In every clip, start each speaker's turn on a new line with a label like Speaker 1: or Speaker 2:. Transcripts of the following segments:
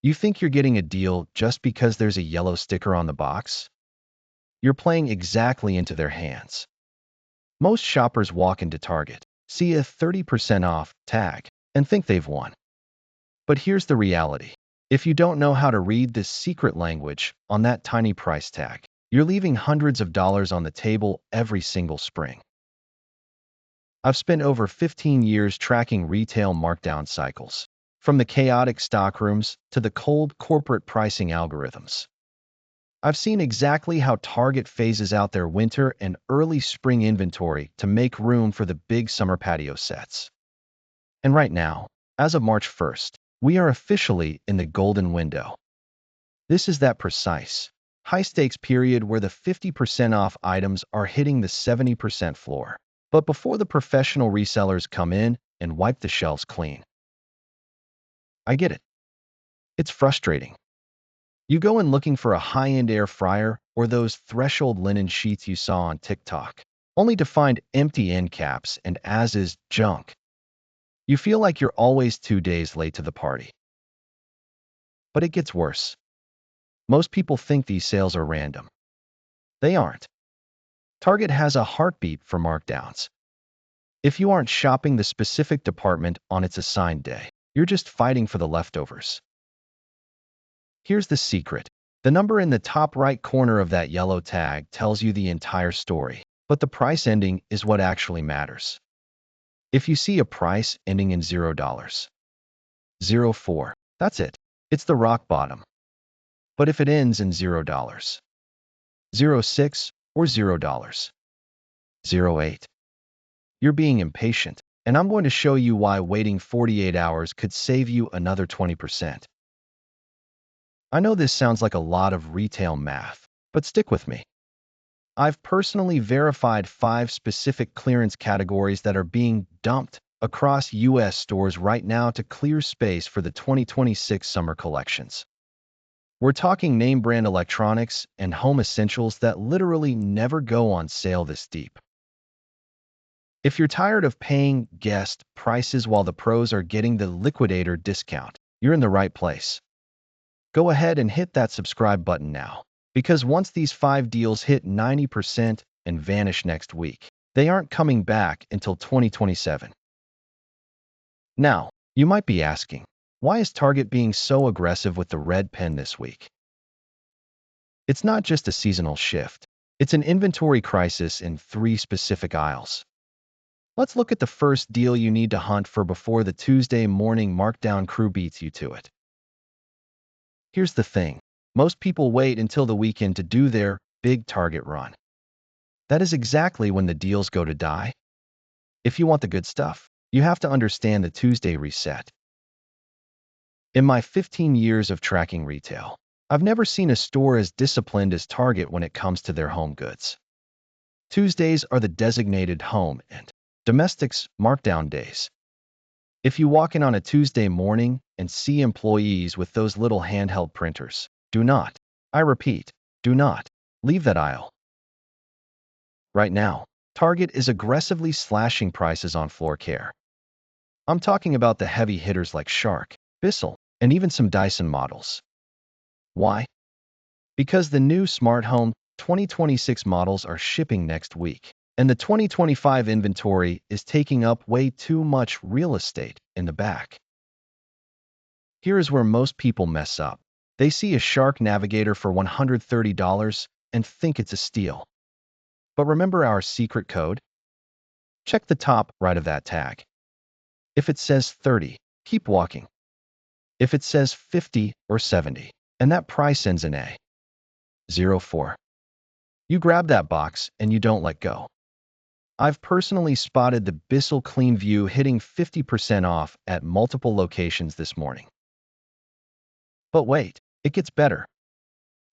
Speaker 1: You think you're getting a deal just because there's a yellow sticker on the box? You're playing exactly into their hands. Most shoppers walk into Target, see a 30% off tag, and think they've won. But here's the reality. If you don't know how to read this secret language on that tiny price tag, you're leaving hundreds of dollars on the table every single spring. I've spent over 15 years tracking retail markdown cycles, from the chaotic stockrooms to the cold corporate pricing algorithms. I've seen exactly how Target phases out their winter and early spring inventory to make room for the big summer patio sets. And right now, as of March 1st, we are officially in the golden window. This is that precise, high-stakes period where the 50% off items are hitting the 70% floor. But before the professional resellers come in and wipe the shelves clean. I get it. It's frustrating. You go in looking for a high-end air fryer or those threshold linen sheets you saw on TikTok, only to find empty end caps and as-is junk. You feel like you're always 2 days late to the party. But it gets worse. Most people think these sales are random. They aren't. Target has a heartbeat for markdowns. If you aren't shopping the specific department on its assigned day, you're just fighting for the leftovers. Here's the secret. The number in the top right corner of that yellow tag tells you the entire story, but the price ending is what actually matters. If you see a price ending in $0, 04, that's it. It's the rock bottom. But if it ends in $0, 06, or $0, 08, you're being impatient, and I'm going to show you why waiting 48 hours could save you another 20%. I know this sounds like a lot of retail math, but stick with me. I've personally verified 5 specific clearance categories that are being dumped across U.S. stores right now to clear space for the 2026 summer collections. We're talking name brand electronics and home essentials that literally never go on sale this deep. If you're tired of paying guest prices while the pros are getting the liquidator discount, you're in the right place. Go ahead and hit that subscribe button now, because once these 5 deals hit 90% and vanish next week, they aren't coming back until 2027. Now, you might be asking, why is Target being so aggressive with the red pen this week? It's not just a seasonal shift. It's an inventory crisis in 3 specific aisles. Let's look at the first deal you need to hunt for before the Tuesday morning markdown crew beats you to it. Here's the thing. Most people wait until the weekend to do their big Target run. That is exactly when the deals go to die. If you want the good stuff, you have to understand the Tuesday reset. In my 15 years of tracking retail, I've never seen a store as disciplined as Target when it comes to their home goods. Tuesdays are the designated home and domestics markdown days. If you walk in on a Tuesday morning and see employees with those little handheld printers, do not, I repeat, do not, leave that aisle. Right now, Target is aggressively slashing prices on floor care. I'm talking about the heavy hitters like Shark, Bissell, and even some Dyson models. Why? Because the new Smart Home 2026 models are shipping next week, and the 2025 inventory is taking up way too much real estate in the back. Here is where most people mess up. They see a Shark Navigator for $130 and think it's a steal. But remember our secret code? Check the top right of that tag. If it says 30, keep walking. If it says 50 or 70, and that price ends in a 04, you grab that box and you don't let go. I've personally spotted the Bissell Clean View hitting 50% off at multiple locations this morning. But wait, it gets better.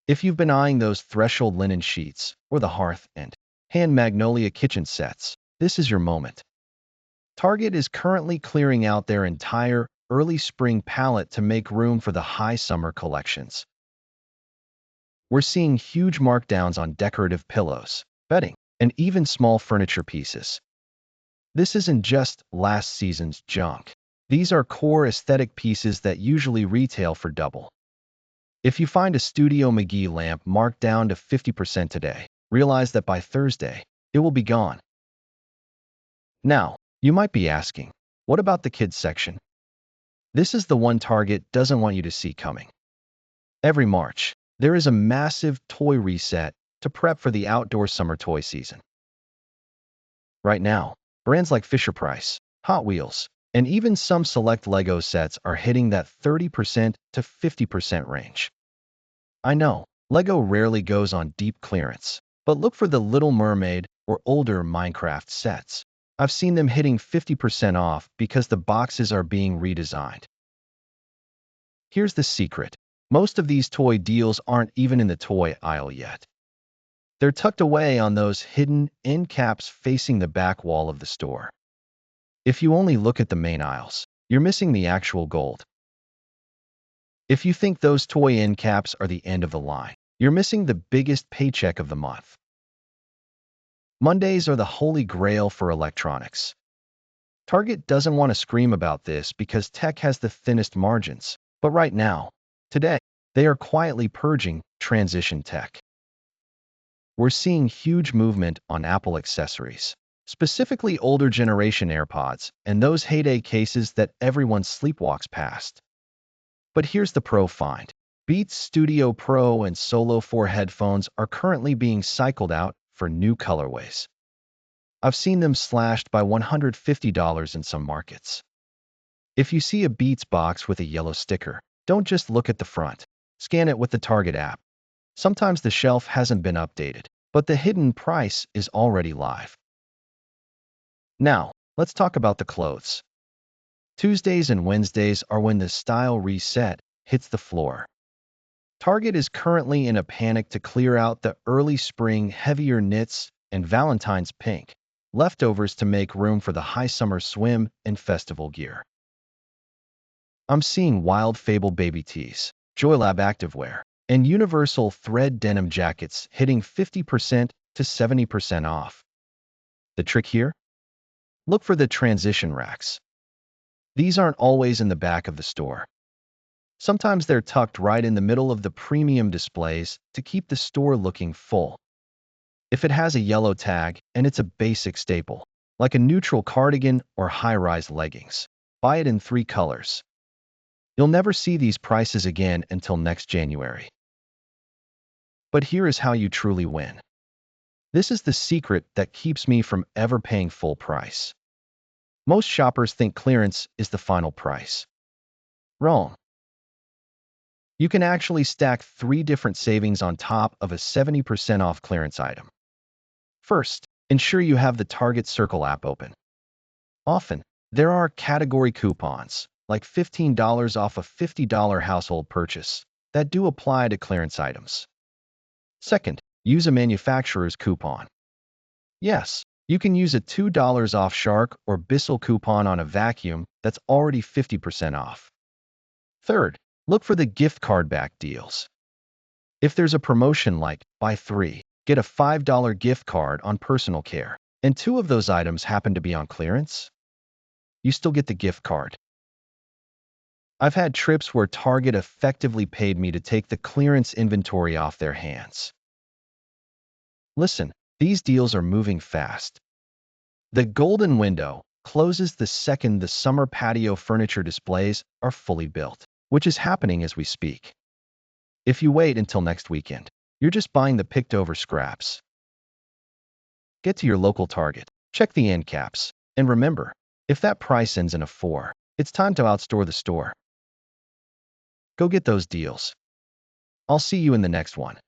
Speaker 1: If you've been eyeing those threshold linen sheets or the hearth and hand magnolia kitchen sets, this is your moment. Target is currently clearing out their entire early spring palette to make room for the high summer collections. We're seeing huge markdowns on decorative pillows, bedding, and even small furniture pieces. This isn't just last season's junk. These are core aesthetic pieces that usually retail for double If you find a Studio McGee lamp marked down to 50% today, realize that by Thursday, it will be gone. Now, you might be asking, what about the kids section? This is the one Target doesn't want you to see coming. Every March, there is a massive toy reset to prep for the outdoor summer toy season. Right now, brands like Fisher-Price, Hot Wheels, and even some select Lego sets are hitting that 30% to 50% range. I know, Lego rarely goes on deep clearance, but look for the Little Mermaid or older Minecraft sets. I've seen them hitting 50% off because the boxes are being redesigned. Here's the secret. Most of these toy deals aren't even in the toy aisle yet. They're tucked away on those hidden end caps facing the back wall of the store. If you only look at the main aisles, you're missing the actual gold. If you think those toy end caps are the end of the line, you're missing the biggest paycheck of the month. Mondays are the holy grail for electronics. Target doesn't want to scream about this because tech has the thinnest margins, but right now, today, they are quietly purging transition tech. We're seeing huge movement on Apple accessories, specifically older generation AirPods and those heyday cases that everyone sleepwalks past. But here's the pro find. Beats Studio Pro and Solo 4 headphones are currently being cycled out for new colorways. I've seen them slashed by $150 in some markets. If you see a Beats box with a yellow sticker, don't just look at the front. Scan it with the Target app. Sometimes the shelf hasn't been updated, but the hidden price is already live. Now, let's talk about the clothes. Tuesdays and Wednesdays are when the style reset hits the floor. Target is currently in a panic to clear out the early spring heavier knits and Valentine's pink, leftovers to make room for the high summer swim and festival gear. I'm seeing Wild Fable baby tees, Joylab activewear, and universal thread denim jackets hitting 50% to 70% off. The trick here? Look for the transition racks. These aren't always in the back of the store. Sometimes they're tucked right in the middle of the premium displays to keep the store looking full. If it has a yellow tag and it's a basic staple, like a neutral cardigan or high-rise leggings, buy it in 3 colors. You'll never see these prices again until next January. But here is how you truly win. This is the secret that keeps me from ever paying full price. Most shoppers think clearance is the final price. Wrong. You can actually stack 3 different savings on top of a 70% off clearance item. First, ensure you have the Target Circle app open. Often, there are category coupons, like $15 off a $50 household purchase, that do apply to clearance items. Second, use a manufacturer's coupon. Yes, you can use a $2 off Shark or Bissell coupon on a vacuum that's already 50% off. Third, look for the gift card back deals. If there's a promotion like buy 3, get a $5 gift card on personal care, and 2 of those items happen to be on clearance, you still get the gift card. I've had trips where Target effectively paid me to take the clearance inventory off their hands. Listen, these deals are moving fast. The golden window closes the second the summer patio furniture displays are fully built, which is happening as we speak. If you wait until next weekend, you're just buying the picked-over scraps. Get to your local Target, check the end caps, and remember, if that price ends in a 4, it's time to outstore the store. Go get those deals. I'll see you in the next one.